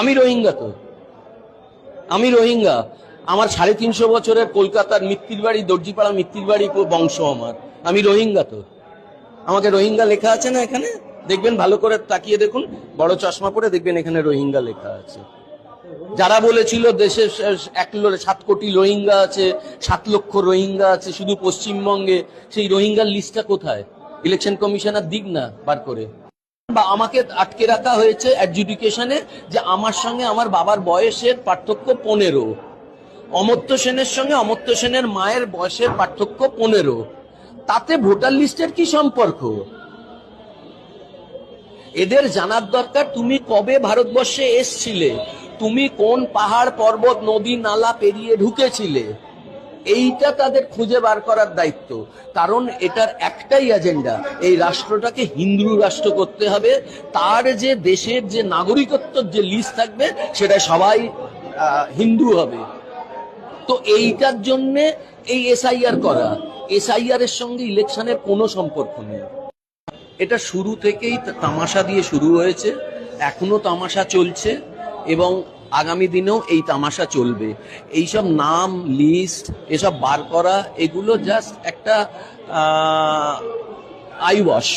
আমি রোহিঙ্গা তো, আমি রোহিঙ্গা। আমার 350 বছরের কলকাতার মিত্তির বাড়ি, দর্জিপাড়া মিত্তির বাড়ি বংশ আমার। আমি রোহিঙ্গা তো। আমাকে রোহিঙ্গা লেখা আছে না এখানে? দেখবেন, ভালো করে তাকিয়ে দেখুন, বড় চশমা পরে দেখবেন এখানে রোহিঙ্গা লেখা আছে। যারা বলেছিল দেশে 7 কোটি রোহিঙ্গা আছে, 7 লক্ষ রোহিঙ্গা আছে শুধু পশ্চিমবঙ্গে, সেই রোহিঙ্গার লিস্টটা কোথায়? ইলেকশন কমিশনার দিক না বার করে। বা আমাকে আটকে রাখা হয়েছে অ্যাডজুডিকেশনে যে আমার সঙ্গে আমার বাবার বয়সের পার্থক্য 15, অমর্ত্য সেনের সঙ্গে অমর্ত্য সেনের মায়ের বয়সের পার্থক্য 15। তাতে ভোটার লিস্টের কি সম্পর্ক? এদের জানার দরকার তুমি কবে ভারতবর্ষে এসছিলে, তুমি কোন পাহাড় পর্বত নদী নালা পেরিয়ে ঢুকেছিলে, এইটা তাদের খুঁজে বার করার দায়িত্ব। কারণ এটার একটাই এজেন্ডা, এই রাষ্ট্রটাকে হিন্দু রাষ্ট্র করতে হবে। তার যে দেশের যে নাগরিকত্বর যে লিস্ট থাকবে সেটা সবাই হিন্দু হবে। তো এইটার জন্য এই এসআইআর করা, এসআইআর এর সঙ্গে ইলেকশনের কোনো সম্পর্ক নেই। এটা শুরু থেকেই তামাশা দিয়ে শুরু হয়েছে, এখনো তামাশা চলছে এবং আগামী দিনেও এই তামাশা চলবে। এইসব নাম লিস্ট এসব বার করা, এগুলো জাস্ট একটা আই ওয়াশ।